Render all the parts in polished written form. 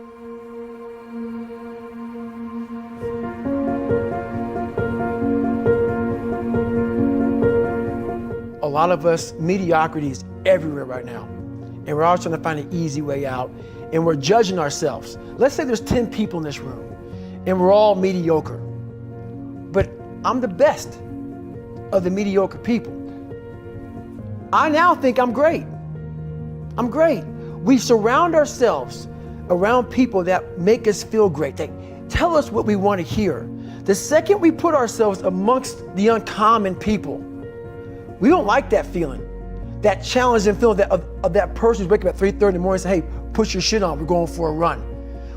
A lot of us, mediocrity is everywhere right now. And we're all trying to find an easy way out. And we're judging ourselves. Let's say there's 10 people in this room and we're all mediocre. But I'm the best of the mediocre people. I now think I'm great. I'm great. We surround ourselves around people that make us feel great. They tell us what we want to hear. The second we put ourselves amongst the uncommon people, we don't like that feeling, that challenging feeling of that person who's waking up at 3:30 in the morning and say, hey, put your shit on, we're going for a run.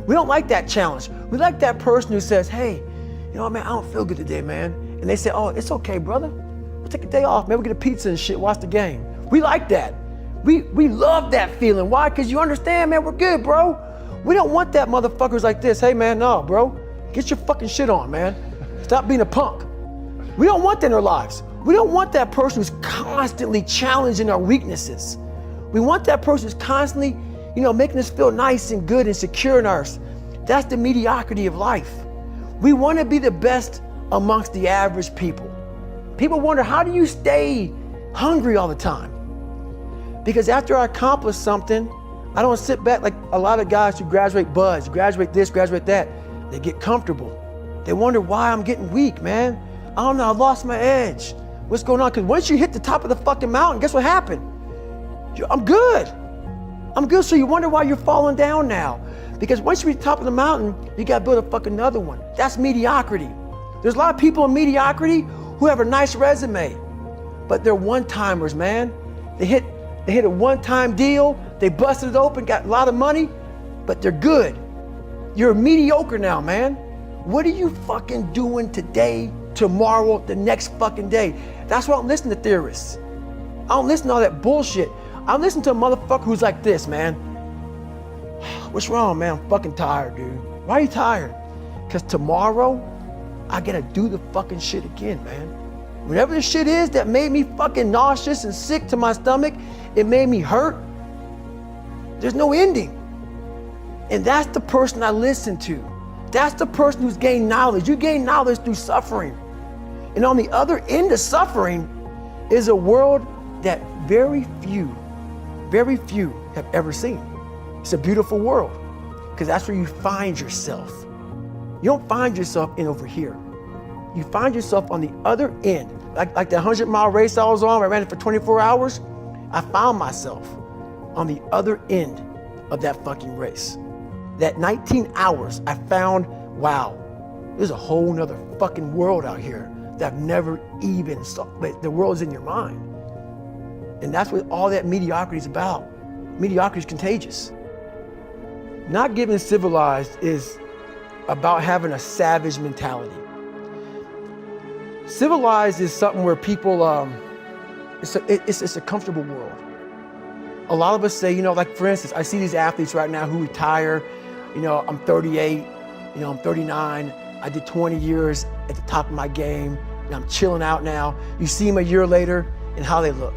We don't like that challenge. We like that person who says, hey, you know what, man, I don't feel good today, man. And they say, oh, it's okay, brother. We'll take a day off, man, we'll get a pizza and shit, watch the game. We like that. We love that feeling. Why? Because you understand, man, we're good, bro. We don't want that motherfuckers like this. Hey, man, no, bro, get your fucking shit on, man. Stop being a punk. We don't want that in our lives. We don't want that person who's constantly challenging our weaknesses. We want that person who's constantly, making us feel nice and good and secure in ours. That's the mediocrity of life. We want to be the best amongst the average people. People wonder, how do you stay hungry all the time? Because after I accomplish something, I don't sit back like a lot of guys who graduate buds, graduate this, graduate that. They get comfortable. They wonder why I'm getting weak, man. I don't know, I lost my edge. What's going on? Because once you hit the top of the fucking mountain, guess what happened? I'm good. I'm good, so you wonder why you're falling down now. Because once you reach the top of the mountain, you gotta build a fucking another one. That's mediocrity. There's a lot of people in mediocrity who have a nice resume, but they're one-timers, man. They hit a one-time deal, they busted it open, got a lot of money, but they're good. You're mediocre now, man. What are you fucking doing today, tomorrow, the next fucking day? That's why I don't listen to theorists. I don't listen to all that bullshit. I listen to a motherfucker who's like this, man. What's wrong, man? I'm fucking tired, dude. Why are you tired? Because tomorrow, I gotta do the fucking shit again, man. Whatever the shit is that made me fucking nauseous and sick to my stomach, it made me hurt. There's no ending. And that's the person I listen to. That's the person who's gained knowledge. You gain knowledge through suffering. And on the other end of suffering is a world that very few have ever seen. It's a beautiful world, because that's where you find yourself. You don't find yourself in over here. You find yourself on the other end. Like the 100-mile race I was on, I ran it for 24 hours. I found myself on the other end of that fucking race. That 19 hours, I found, wow, there's a whole nother fucking world out here that I've never even saw. But the world's in your mind. And that's what all that mediocrity is about. Mediocrity is contagious. Not getting civilized is about having a savage mentality. Civilized is something where people, it's a comfortable world. A lot of us say, like for instance, I see these athletes right now who retire. I'm 38, I'm 39. I did 20 years at the top of my game. I'm chilling out now. You see them a year later and how they look.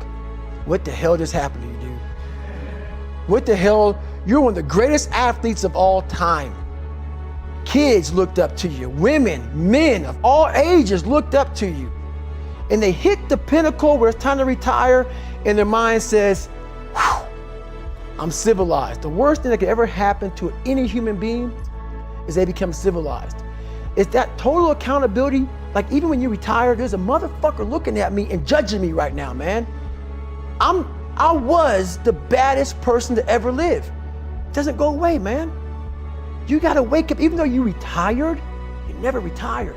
What the hell just happened to you, dude? What the hell? You're one of the greatest athletes of all time. Kids looked up to you. Women, men of all ages looked up to you. And they hit the pinnacle where it's time to retire and their mind says, whew, I'm civilized. The worst thing that could ever happen to any human being is they become civilized. It's that total accountability. Like even when you retire, there's a motherfucker looking at me and judging me right now, man. I was the baddest person to ever live. It doesn't go away, man. You gotta wake up, even though you retired, you never retired.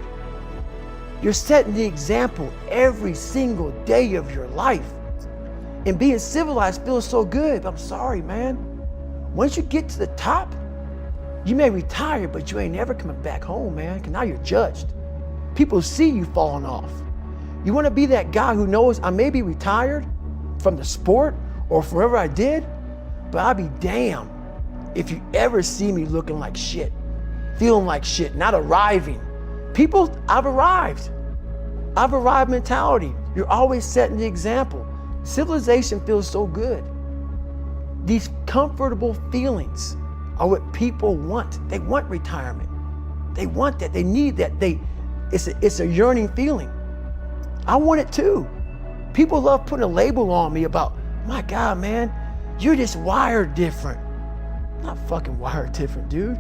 You're setting the example every single day of your life. And being civilized feels so good, but I'm sorry, man. Once you get to the top, you may retire, but you ain't never coming back home, man, because now you're judged. People see you falling off. You wanna be that guy who knows I may be retired from the sport or forever I did, but I'll be damned if you ever see me looking like shit, feeling like shit, not arriving. People, I've arrived mentality. You're always setting the example. Civilization feels so good. These comfortable feelings are what people want. They want retirement. They want that, they need that. It's a yearning feeling. I want it too. People love putting a label on me about, my God, man, you're just wired different. I'm not fucking wired different, dude.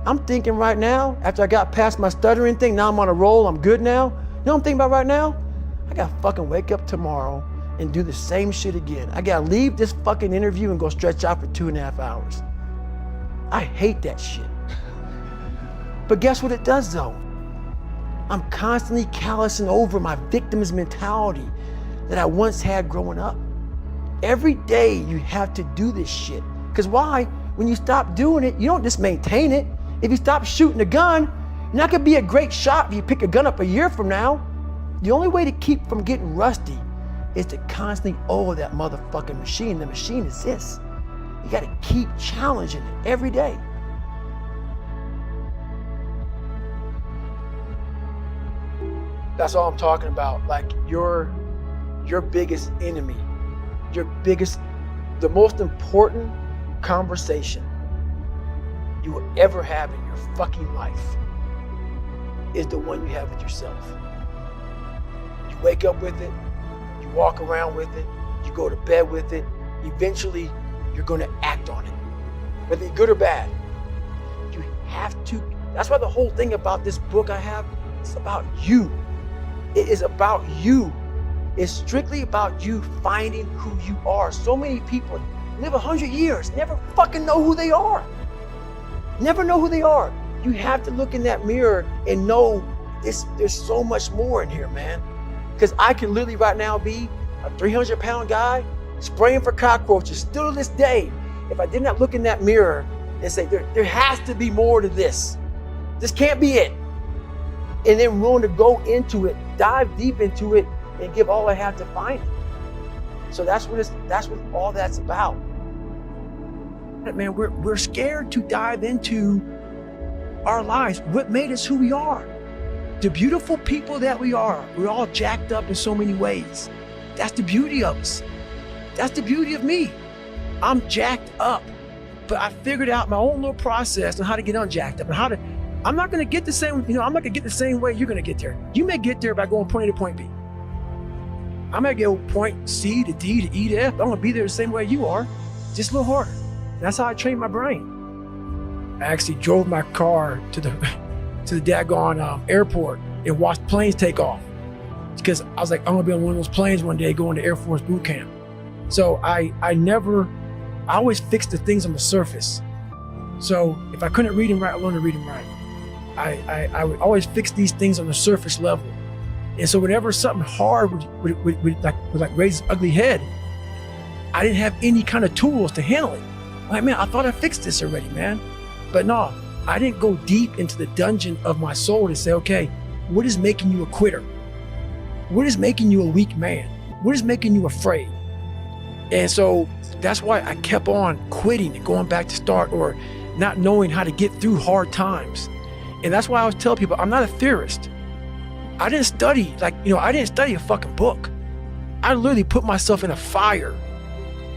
I'm thinking right now, after I got past my stuttering thing, now I'm on a roll, I'm good now. You know what I'm thinking about right now? I gotta fucking wake up tomorrow and do the same shit again. I gotta leave this fucking interview and go stretch out for 2.5 hours. I hate that shit. But guess what it does though? I'm constantly callousing over my victim's mentality that I once had growing up. Every day you have to do this shit. Because why? When you stop doing it, you don't just maintain it. If you stop shooting a gun, you're not gonna be a great shot if you pick a gun up a year from now. The only way to keep from getting rusty is to constantly oil that motherfucking machine. The machine is this. You gotta keep challenging it every day. That's all I'm talking about. Like your biggest enemy, the most important conversation you will ever have in your fucking life is the one you have with yourself. You wake up with it, you walk around with it, you go to bed with it, eventually you're gonna act on it, whether it's good or bad. You have to. That's why the whole thing about this book I have, it's about you. It is about you. It's strictly about you finding who you are. So many people live 100 years, never fucking know who they are. Never know who they are. You have to look in that mirror and know there's so much more in here, man. Because I can literally right now be a 300-pound guy spraying for cockroaches still to this day. If I did not look in that mirror and say, there has to be more to this. This can't be it. And then willing to go into it, dive deep into it, and give all I have to find it. So that's what all that's about. Man, we're scared to dive into our lives. What made us who we are? The beautiful people that we are. We're all jacked up in so many ways. That's the beauty of us. That's the beauty of me. I'm jacked up, but I figured out my own little process on how to get unjacked up and how to. I'm not gonna get the same. I'm not gonna get the same way you're gonna get there. You may get there by going point A to point B. I might go point C to D to E to F. I'm gonna be there the same way you are, just a little harder. That's how I train my brain. I actually drove my car to the daggone airport and watched planes take off. Because I was like, I'm gonna be on one of those planes one day going to Air Force boot camp. So I always fix the things on the surface. So if I couldn't read and write, I learned to read and write. I would always fix these things on the surface level. And so whenever something hard would raise its ugly head, I didn't have any kind of tools to handle it. Like, man, I thought I fixed this already, man. But no, I didn't go deep into the dungeon of my soul to say, okay, what is making you a quitter? What is making you a weak man? What is making you afraid? And so that's why I kept on quitting and going back to start or not knowing how to get through hard times. And that's why I always tell people, I'm not a theorist. I didn't study, I didn't study a fucking book. I literally put myself in a fire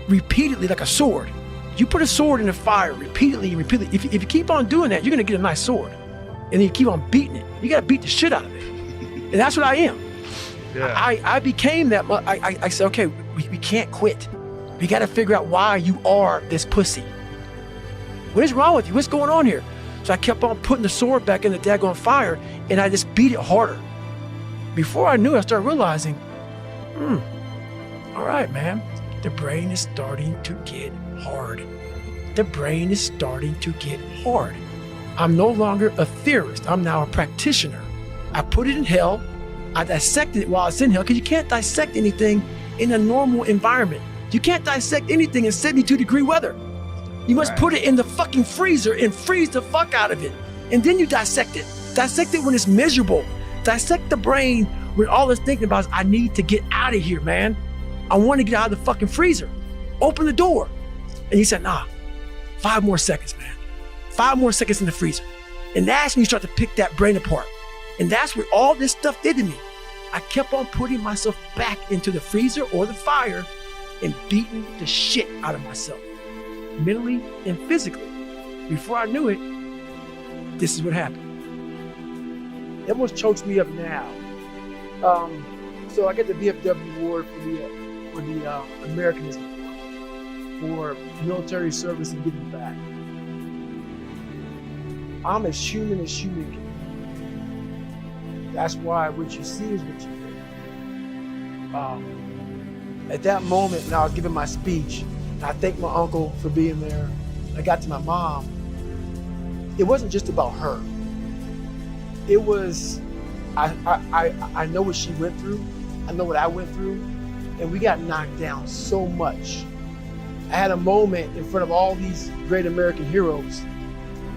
repeatedly like a sword. You put a sword in a fire repeatedly and repeatedly. If you keep on doing that, you're gonna get a nice sword. And then you keep on beating it. You gotta beat the shit out of it. And that's what I am. Yeah. I became that. I said, okay, we can't quit. We gotta figure out why you are this pussy. What is wrong with you? What's going on here? So I kept on putting the sword back in the daggone fire and I just beat it harder. Before I knew it, I started realizing, all right, man, the brain is starting to get hard. The brain is starting to get hard. I'm no longer a theorist. I'm now a practitioner. I put it in hell. I dissected it while it's in hell because you can't dissect anything in a normal environment. You can't dissect anything in 72-degree weather. You must put it in the fucking freezer and freeze the fuck out of it. And then you dissect it. Dissect it when it's miserable. Dissect the brain when all it's thinking about is, I need to get out of here, man. I want to get out of the fucking freezer. Open the door. And he said, nah, 5 more seconds, man. 5 more seconds in the freezer. And that's when you start to pick that brain apart. And that's what all this stuff did to me. I kept on putting myself back into the freezer or the fire and beating the shit out of myself, mentally and physically. Before I knew it, this is what happened. It almost chokes me up now. So I get the VFW award for the Americanism for military service and giving back. I'm as human can. That's why what you see is what you get. At that moment, when I was giving my speech, I thanked my uncle for being there. I got to my mom. It wasn't just about her. It was, I know what she went through. I know what I went through. And we got knocked down so much. I had a moment in front of all these great American heroes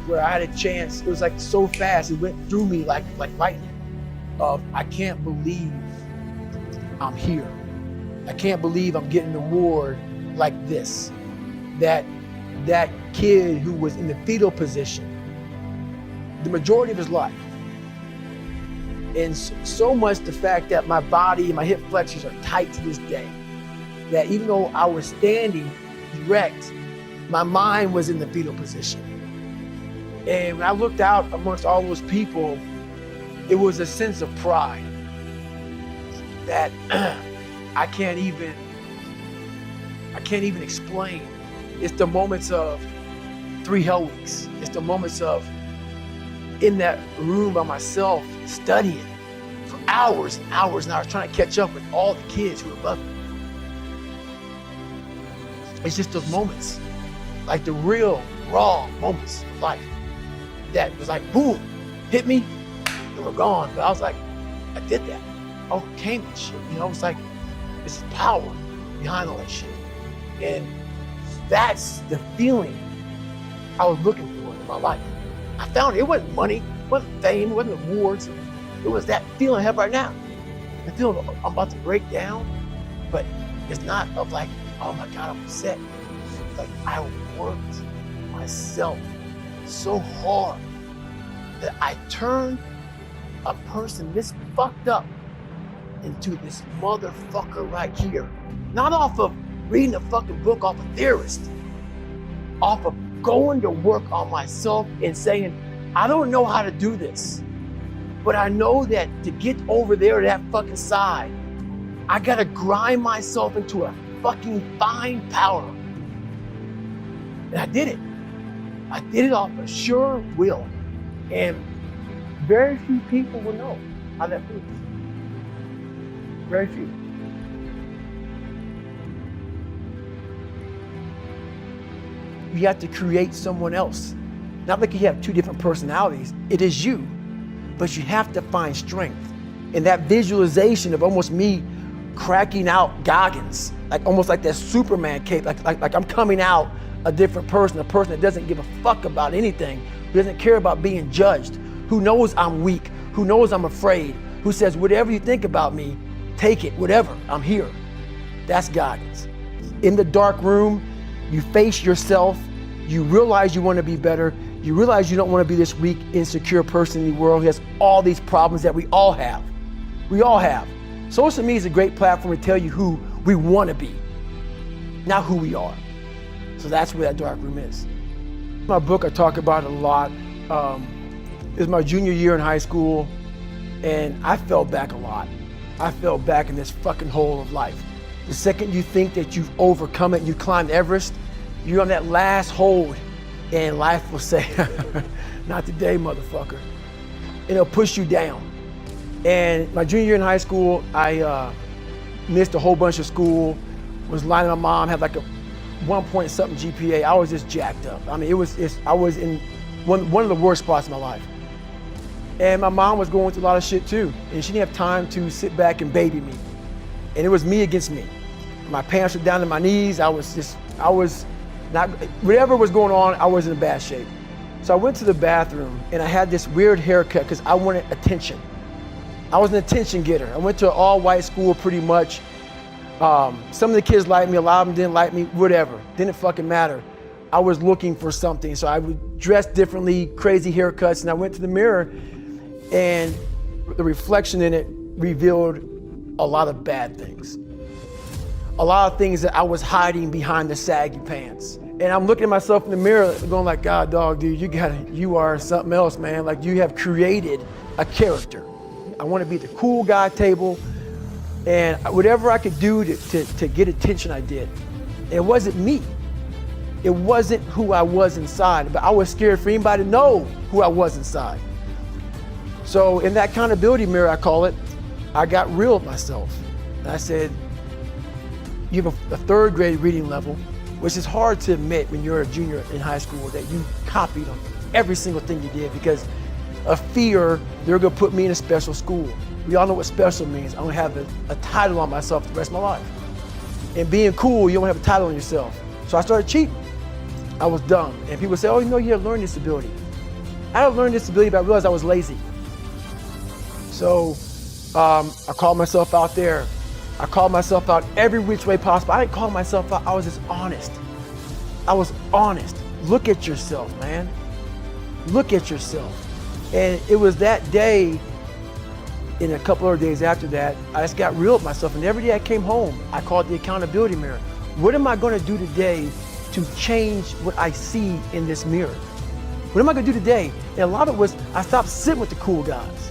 where I had a chance. It was like so fast. It went through me like lightning. I can't believe I'm here. I can't believe I'm getting an award like this. That kid who was in the fetal position, the majority of his life. And so much the fact that my body and my hip flexors are tight to this day, that even though I was standing erect, my mind was in the fetal position. And when I looked out amongst all those people, it was a sense of pride that I can't even explain. It's the moments of 3 hell weeks. It's the moments of in that room by myself studying for hours and hours and hours, trying to catch up with all the kids who are above me. It's just those moments, like the real, raw moments of life that was like, boom, hit me, and we're gone. But I was like, I did that. I overcame that shit. You know, it's like, this is power behind all that shit. And that's the feeling I was looking for in my life. I found it. It wasn't money, it wasn't fame, it wasn't awards. It was that feeling I have right now. The feeling I'm about to break down, but it's not of like, oh my God, I'm upset. It's like I worked myself so hard that I turned a person this fucked up into this motherfucker right here. Not off of reading a fucking book off a theorist, off of going to work on myself and saying, I don't know how to do this, but I know that to get over there to that fucking side, I gotta grind myself into a fucking fine powder. And I did it. I did it off of sure will. And very few people will know how that feels. Very few. You have to create someone else. Not like you have 2 different personalities. It is you, but you have to find strength. And that visualization of almost me cracking out Goggins, like almost like that Superman cape, like I'm coming out a different person, a person that doesn't give a fuck about anything, who doesn't care about being judged, who knows I'm weak, who knows I'm afraid, who says, whatever you think about me, take it, whatever, I'm here. That's Goggins. In the dark room, you face yourself, you realize you want to be better, you realize you don't want to be this weak, insecure person in the world who has all these problems that we all have. We all have. Social media is a great platform to tell you who we want to be, not who we are. So that's where that dark room is. My book, I talk about it a lot. It was my junior year in high school, and I fell back a lot. I fell back in this fucking hole of life. The second you think that you've overcome it, you climbed Everest, you're on that last hold, and life will say, not today, motherfucker. And it'll push you down. And my junior year in high school, I missed a whole bunch of school, was lying to my mom, had like a 1 point something GPA. I was just jacked up. I mean, I was in one of the worst spots in my life. And my mom was going through a lot of shit too. And she didn't have time to sit back and baby me. And it was me against me. My pants were down to my knees. I was not, whatever was going on, I was in bad shape. So I went to the bathroom and I had this weird haircut because I wanted attention. I was an attention getter. I went to an all-white school pretty much. Some of the kids liked me, a lot of them didn't like me, whatever. Didn't fucking matter. I was looking for something. So I would dress differently, crazy haircuts, and I went to the mirror and the reflection in it revealed a lot of bad things. A lot of things that I was hiding behind the saggy pants. And I'm looking at myself in the mirror going like, God, dog, dude, you are something else, man. Like you have created a character. I want to be at the cool guy table, and whatever I could do to get attention, I did. It wasn't me. It wasn't who I was inside, but I was scared for anybody to know who I was inside. So in that accountability mirror, I call it, I got real with myself. And I said, you have a third grade reading level, which is hard to admit when you're a junior in high school that you copied on every single thing you did because of fear they're gonna put me in a special school. We all know what special means. I'm gonna have a title on myself the rest of my life. And being cool, you don't have a title on yourself. So I started cheating. I was dumb. And people say, oh, you know, you have a learning disability. I had a learning disability, but I realized I was lazy. So I called myself out there. I called myself out every which way possible. I didn't call myself out, I was just honest. I was honest. Look at yourself, man. Look at yourself. And it was that day, and a couple of days after that, I just got real with myself. And every day I came home, I called the accountability mirror. What am I gonna do today to change what I see in this mirror? What am I gonna do today? And a lot of it was, I stopped sitting with the cool guys.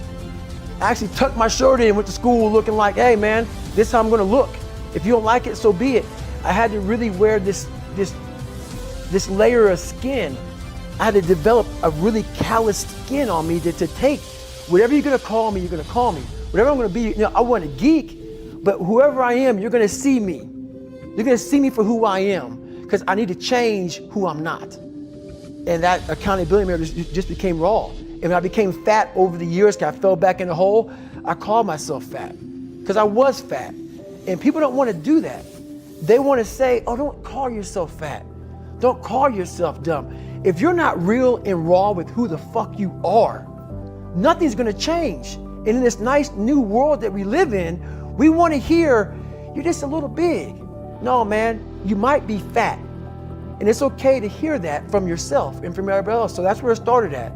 I actually tucked my shirt in and went to school looking like, hey man, this is how I'm gonna look. If you don't like it, so be it. I had to really wear this layer of skin. I had to develop a really calloused skin on me to take whatever you're gonna call me, you're gonna call me. Whatever I'm gonna be, you know, I wasn't a geek, but whoever I am, you're gonna see me. You're gonna see me for who I am, because I need to change who I'm not. And that accountability mirror just became raw. And when I became fat over the years, because I fell back in the hole, I called myself fat, because I was fat. And people don't want to do that. They want to say, oh, don't call yourself fat. Don't call yourself dumb. If you're not real and raw with who the fuck you are, nothing's gonna change. And in this nice new world that we live in, we want to hear, you're just a little big. No, man, you might be fat. And it's okay to hear that from yourself and from everybody else. So that's where it started at.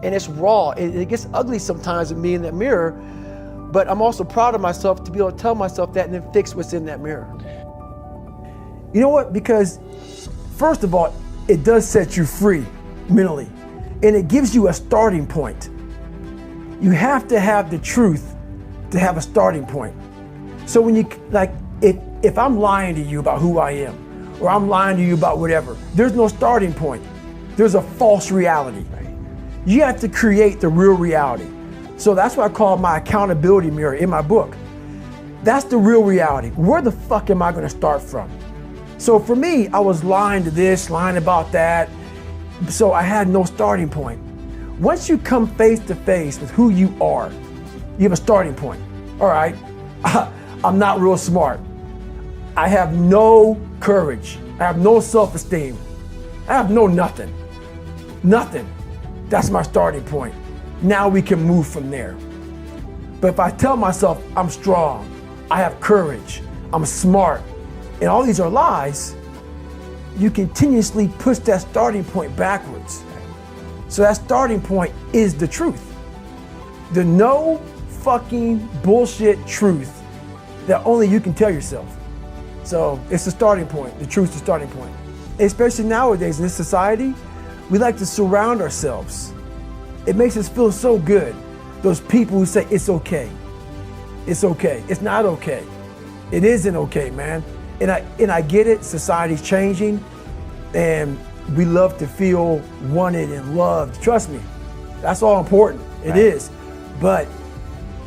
And it's raw. It gets ugly sometimes with me in that mirror, but I'm also proud of myself to be able to tell myself that and then fix what's in that mirror. You know what? Because first of all, it does set you free mentally, and it gives you a starting point. You have to have the truth to have a starting point. So when you, like, if I'm lying to you about who I am, or I'm lying to you about whatever, there's no starting point. There's a false reality. You have to create the real reality. So that's what I call my accountability mirror in my book. That's the real reality. Where the fuck am I gonna start from? So for me, I was lying to this, lying about that. So I had no starting point. Once you come face to face with who you are, you have a starting point. All right, I'm not real smart. I have no courage. I have no self-esteem. I have no nothing. Nothing. That's my starting point. Now we can move from there. But if I tell myself I'm strong, I have courage, I'm smart, and all these are lies, you continuously push that starting point backwards. So that starting point is the truth. The no fucking bullshit truth that only you can tell yourself. So it's the starting point. The truth's the starting point. Especially nowadays in this society, we like to surround ourselves. It makes us feel so good. Those people who say it's okay. It's okay. It's not okay. It isn't okay, man. And I get it. Society's changing, and we love to feel wanted and loved. Trust me, that's all important. It is. But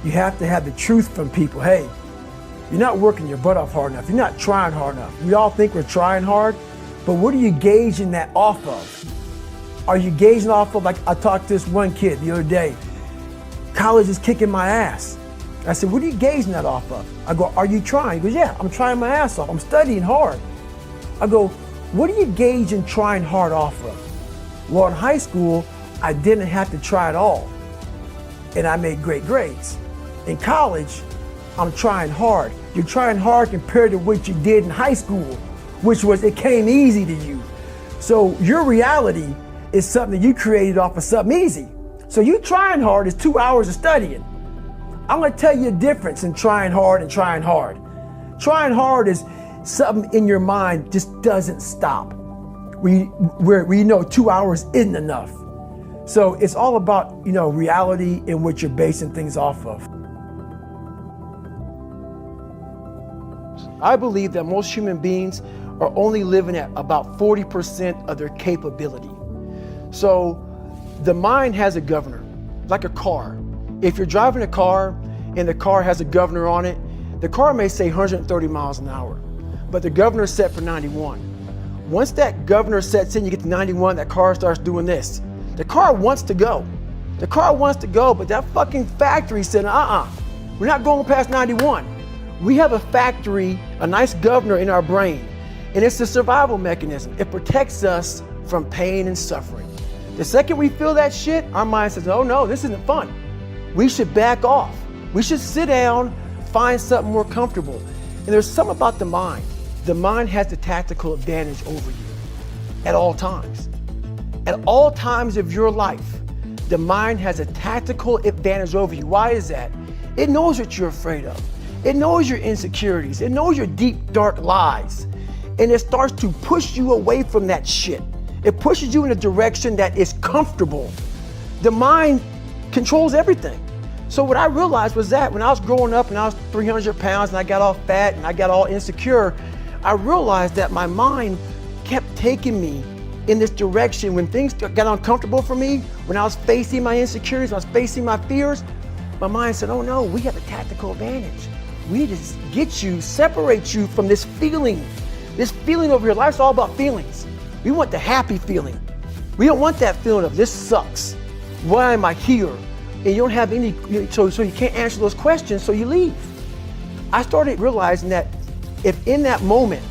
you have to have the truth from people. Hey, you're not working your butt off hard enough. You're not trying hard enough. We all think we're trying hard, but what are you gauging that off of? Are you gauging off of, like I talked to this one kid the other day, college is kicking my ass. I said, what are you gauging that off of? I go, are you trying? He goes, yeah, I'm trying my ass off. I'm studying hard. I go, what are you gauging trying hard off of? Well, in high school, I didn't have to try at all, and I made great grades. In college, I'm trying hard. You're trying hard compared to what you did in high school, which was it came easy to you. So your reality is something you created off of something easy. So you trying hard is 2 hours of studying. I'm gonna tell you a difference in trying hard and trying hard. Trying hard is something in your mind just doesn't stop. we know 2 hours isn't enough. So it's all about, reality and what you're basing things off of. I believe that most human beings are only living at about 40% of their capability. So the mind has a governor, like a car. If you're driving a car and the car has a governor on it, the car may say 130 miles an hour, but the governor is set for 91. Once that governor sets in, you get to 91, that car starts doing this. The car wants to go. The car wants to go, but that fucking factory said, we're not going past 91. We have a factory, a nice governor in our brain, and it's a survival mechanism. It protects us from pain and suffering. The second we feel that shit, our mind says, oh no, this isn't fun. We should back off. We should sit down, find something more comfortable. And there's something about the mind. The mind has the tactical advantage over you at all times. At all times of your life, the mind has a tactical advantage over you. Why is that? It knows what you're afraid of. It knows your insecurities. It knows your deep, dark lies. And it starts to push you away from that shit. It pushes you in a direction that is comfortable. The mind controls everything. So what I realized was that when I was growing up and I was 300 pounds and I got all fat and I got all insecure, I realized that my mind kept taking me in this direction. When things got uncomfortable for me, when I was facing my insecurities, when I was facing my fears, my mind said, oh no, we have a tactical advantage. We need to get you, separate you from this feeling over your life. It's all about feelings. We want the happy feeling. We don't want that feeling of this sucks. Why am I here? And you don't have any, so you can't answer those questions, so you leave. I started realizing that if in that moment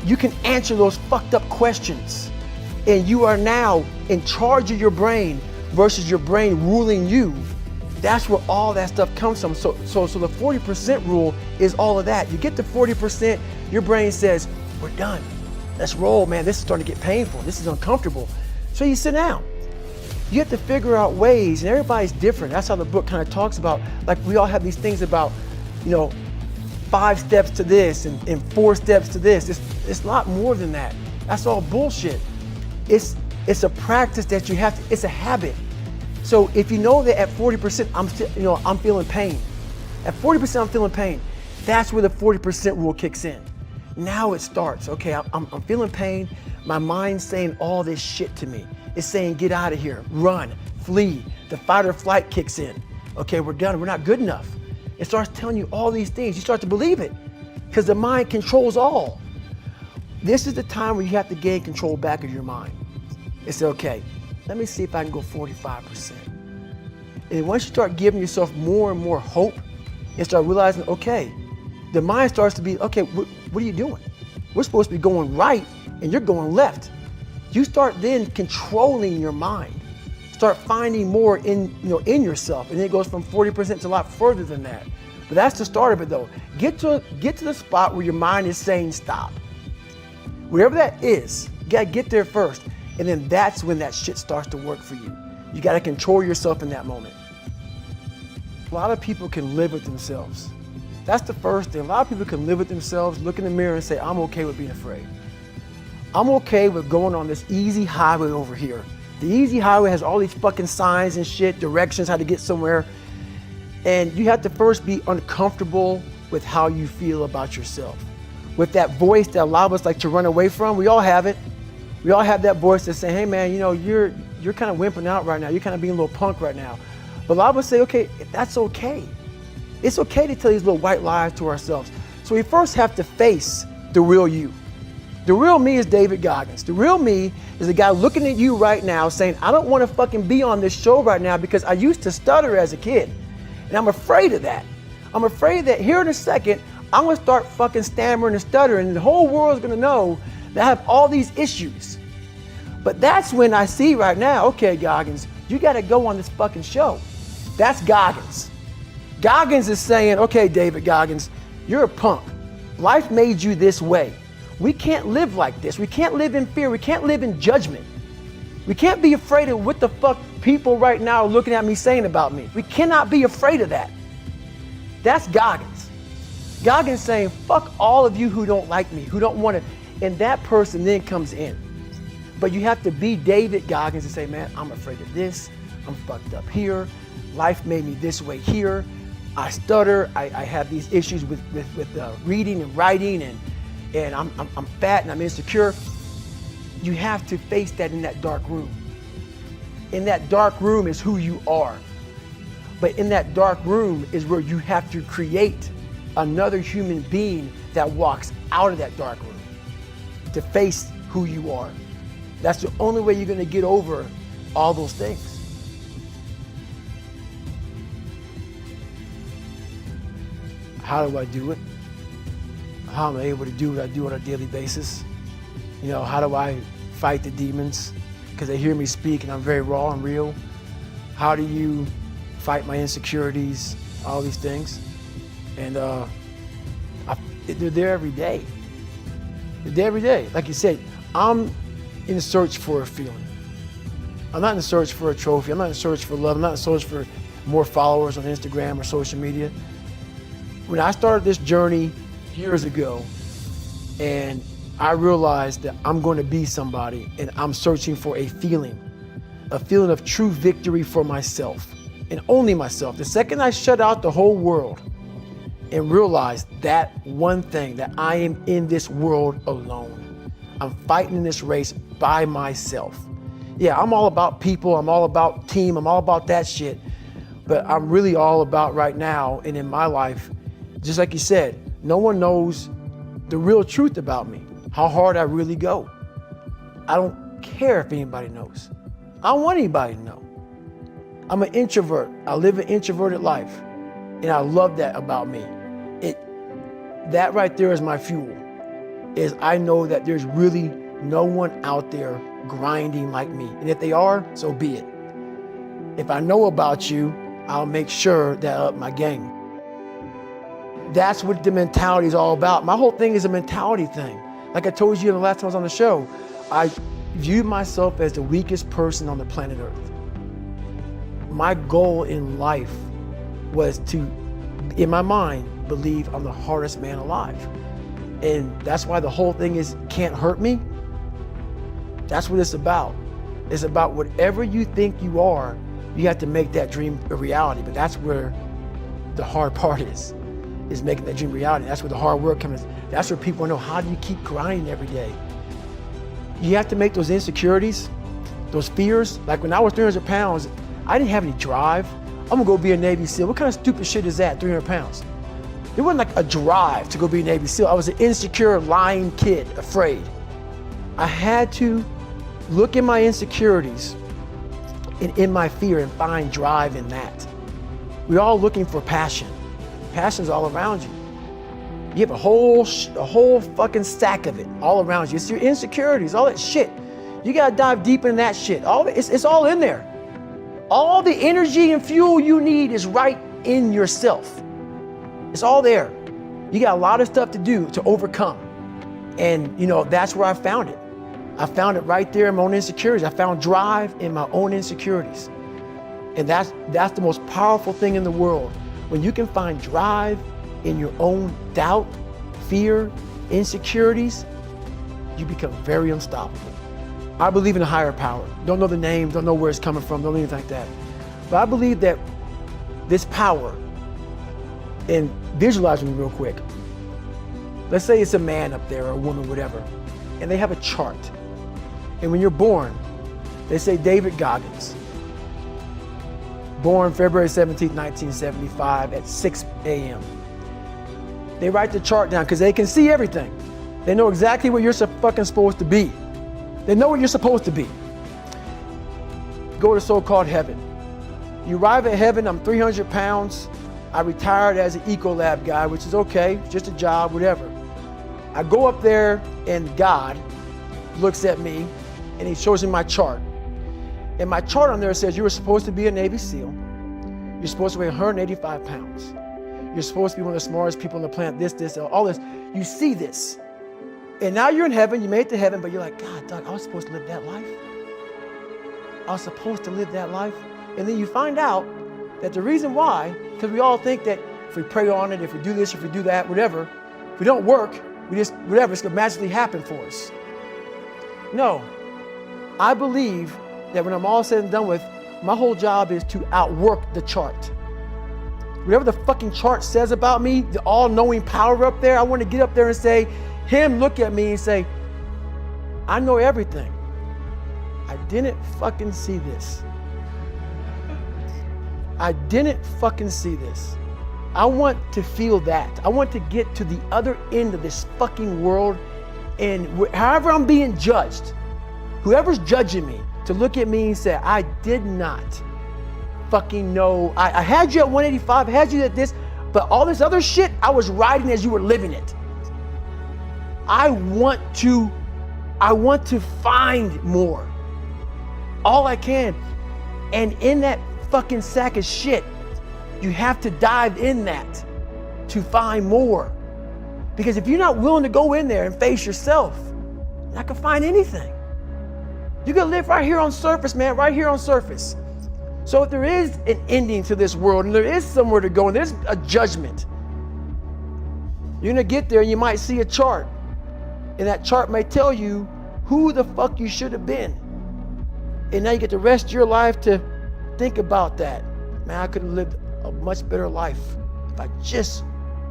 you can answer those fucked up questions and you are now in charge of your brain versus your brain ruling you, that's where all that stuff comes from. So the 40% rule is all of that. You get to 40%, your brain says, we're done. Let's roll, man. This is starting to get painful. This is uncomfortable. So you sit down. You have to figure out ways, and everybody's different. That's how the book kind of talks about, like we all have these things about, 5 steps to this and 4 steps to this. It's a lot more than that. That's all bullshit. It's a practice that you have to, it's a habit. So if you know that at 40%, I'm feeling pain. At 40% I'm feeling pain. That's where the 40% rule kicks in. Now it starts. Okay, I'm feeling pain. My mind's saying all this shit to me. It's saying, get out of here, run, flee. The fight or flight kicks in. Okay, we're done, we're not good enough. It starts telling you all these things. You start to believe it because the mind controls all. This is the time where you have to gain control back of your mind. It's okay, let me see if I can go 45%. And once you start giving yourself more and more hope and start realizing, okay, the mind starts to be, okay, what are you doing? We're supposed to be going right and you're going left. You start then controlling your mind. Start finding more in yourself, and then it goes from 40% to a lot further than that. But that's the start of it though. Get to the spot where your mind is saying stop. Wherever that is, you gotta get there first, and then that's when that shit starts to work for you. You gotta control yourself in that moment. A lot of people can live with themselves. That's the first thing. A lot of people can live with themselves, look in the mirror and say, I'm okay with being afraid. I'm okay with going on this easy highway over here. The easy highway has all these fucking signs and shit, directions, how to get somewhere. And you have to first be uncomfortable with how you feel about yourself. With that voice that a lot of us like to run away from, we all have it. We all have that voice that's saying, hey man, you're kind of wimping out right now. You're kind of being a little punk right now. But a lot of us say, okay, that's okay. It's okay to tell these little white lies to ourselves. So we first have to face the real you. The real me is Davida Gogginsa. The real me is the guy looking at you right now saying, I don't want to fucking be on this show right now because I used to stutter as a kid. And I'm afraid of that. I'm afraid that here in a second, I'm going to start fucking stammering and stuttering and the whole world is going to know that I have all these issues. But that's when I see right now, okay, Goggins, you got to go on this fucking show. That's Goggins. Goggins is saying, okay, Davida Gogginsa, you're a punk. Life made you this way. We can't live like this. We can't live in fear. We can't live in judgment. We can't be afraid of what the fuck people right now are looking at me saying about me. We cannot be afraid of that. That's Goggins. Goggins saying, fuck all of you who don't like me, who don't want to. And that person then comes in. But you have to be David Gogginsa and say, man, I'm afraid of this. I'm fucked up here. Life made me this way here. I stutter. I have these issues with reading and writing, and I'm fat and I'm insecure. You have to face that in that dark room. In that dark room is who you are. But in that dark room is where you have to create another human being that walks out of that dark room to face who you are. That's the only way you're gonna get over all those things. How do I do it? How am I able to do what I do on a daily basis? You know, how do I fight the demons? Because they hear me speak and I'm very raw and real. How do you fight my insecurities, all these things? And they're there every day. They're there every day. Like you said, I'm in search for a feeling. I'm not in search for a trophy. I'm not in search for love. I'm not in search for more followers on Instagram or social media. When I started this journey years ago, and I realized that I'm going to be somebody, and I'm searching for a feeling of true victory for myself, and only myself. The second I shut out the whole world and realized that one thing, that I am in this world alone. I'm fighting in this race by myself. Yeah, I'm all about people, I'm all about team, I'm all about that shit, but I'm really all about right now and in my life, just like you said, no one knows the real truth about me, how hard I really go. I don't care if anybody knows. I don't want anybody to know. I'm an introvert. I live an introverted life, and I love that about me. That right there is my fuel, is I know that there's really no one out there grinding like me. And if they are, so be it. If I know about you, I'll make sure that I up my game. That's what the mentality is all about. My whole thing is a mentality thing. Like I told you the last time I was on the show, I viewed myself as the weakest person on the planet Earth. My goal in life was to, in my mind, believe I'm the hardest man alive. And that's why the whole thing is can't hurt me. That's what it's about. It's about whatever you think you are, you have to make that dream a reality. But that's where the hard part is making that dream a reality. That's where the hard work comes. That's where people know, how do you keep grinding every day? You have to make those insecurities, those fears. Like when I was 300 pounds, I didn't have any drive. I'm gonna go be a Navy SEAL. What kind of stupid shit is that, 300 pounds? It wasn't like a drive to go be a Navy SEAL. I was an insecure, lying kid, afraid. I had to look at my insecurities and in my fear and find drive in that. We're all looking for passion. Passion's all around you. You have a whole fucking stack of it all around you. It's your insecurities, all that shit. You gotta dive deep in that shit. It's all in there. All the energy and fuel you need is right in yourself. It's all there. You got a lot of stuff to do to overcome. And you know, that's where I found it. I found it right there in my own insecurities. I found drive in my own insecurities. And that's the most powerful thing in the world. When you can find drive in your own doubt, fear, insecurities, you become very unstoppable. I believe in a higher power. Don't know the name, don't know where it's coming from, don't know anything like that. But I believe that this power, and visualize with me real quick. Let's say it's a man up there or a woman, whatever, and they have a chart. And when you're born, they say David Gogginsa, born February 17, 1975 at 6 a.m. They write the chart down because they can see everything. They know exactly where you're fucking supposed to be. They know what you're supposed to be. Go to so-called heaven. You arrive at heaven, I'm 300 pounds. I retired as an Ecolab guy, which is okay, just a job, whatever. I go up there and God looks at me and he shows me my chart. And my chart on there says you were supposed to be a Navy SEAL. You're supposed to weigh 185 pounds. You're supposed to be one of the smartest people on the planet, this, all this. You see this. And now you're in heaven, you made it to heaven, but you're like, God, Doug, I was supposed to live that life. I was supposed to live that life. And then you find out that the reason why, because we all think that if we pray on it, if we do this, if we do that, whatever, if we don't work, we just, whatever, it's gonna magically happen for us. No, I believe that when I'm all said and done with, my whole job is to outwork the chart. Whatever the fucking chart says about me, the all-knowing power up there, I want to get up there and say, him look at me and say, I know everything. I didn't fucking see this. I didn't fucking see this. I want to feel that. I want to get to the other end of this fucking world, and however I'm being judged, whoever's judging me, to look at me and say, I did not fucking know. I had you at 185, I had you at this, but all this other shit, I was riding as you were living it. I want to find more. All I can. And in that fucking sack of shit, you have to dive in that to find more. Because if you're not willing to go in there and face yourself, you're not gonna find anything. You're gonna live right here on surface, man, right here on surface. So if there is an ending to this world and there is somewhere to go and there's a judgment, you're gonna get there and you might see a chart. And that chart may tell you who the fuck you should have been. And now you get the rest of your life to think about that. Man, I could have lived a much better life if I just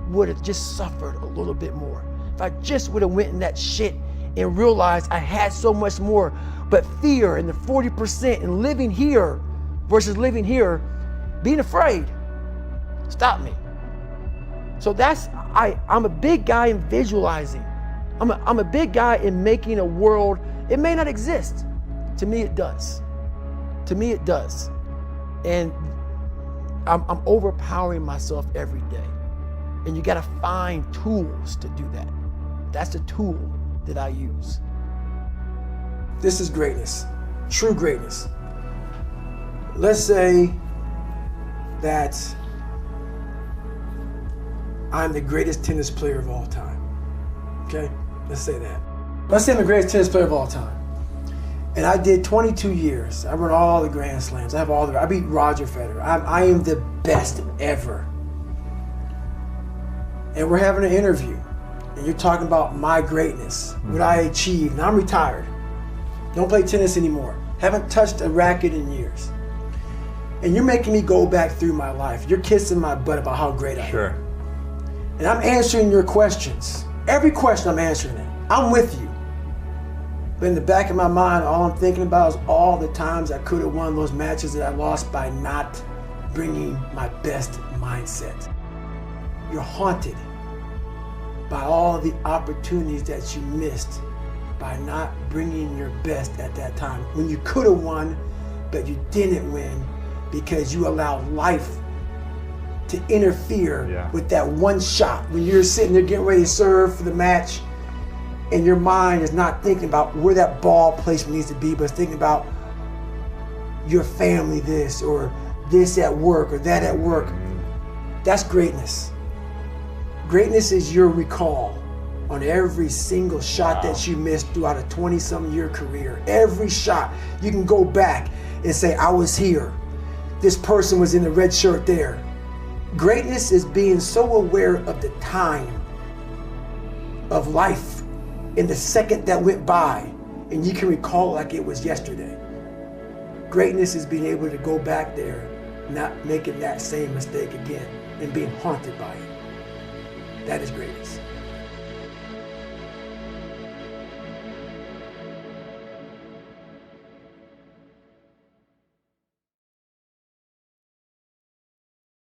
would have just suffered a little bit more. If I just would have went in that shit and realized I had so much more. But fear and the 40% and living here versus living here, being afraid, stopped me. So I'm a big guy in visualizing. I'm a big guy in making a world. It may not exist. To me, it does. To me, it does. And I'm overpowering myself every day. And you gotta find tools to do that. That's the tool that I use. This is greatness, true greatness. Let's say that I'm the greatest tennis player of all time. Okay, let's say that. Let's say I'm the greatest tennis player of all time. And I did 22 years. I won all the Grand Slams. I beat Roger Federer. I am the best ever. And we're having an interview. And you're talking about my greatness, what I achieved. Now I'm retired. Don't play tennis anymore. Haven't touched a racket in years. And you're making me go back through my life. You're kissing my butt about how great I am. Sure. And I'm answering your questions. Every question I'm answering it. I'm with you. But in the back of my mind, all I'm thinking about is all the times I could have won those matches that I lost by not bringing my best mindset. You're haunted by all the opportunities that you missed by not bringing your best at that time. When you could have won, but you didn't win because you allowed life to interfere with that one shot. When you're sitting there getting ready to serve for the match, and your mind is not thinking about where that ball placement needs to be, but it's thinking about your family this, or this at work, or that at work. That's greatness. Greatness is your recall on every single shot that you missed throughout a 20-some year career. Every shot, you can go back and say, I was here. This person was in the red shirt there. Greatness is being so aware of the time of life in the second that went by, and you can recall like it was yesterday. Greatness is being able to go back there, not making that same mistake again, and being haunted by it. That is greatness.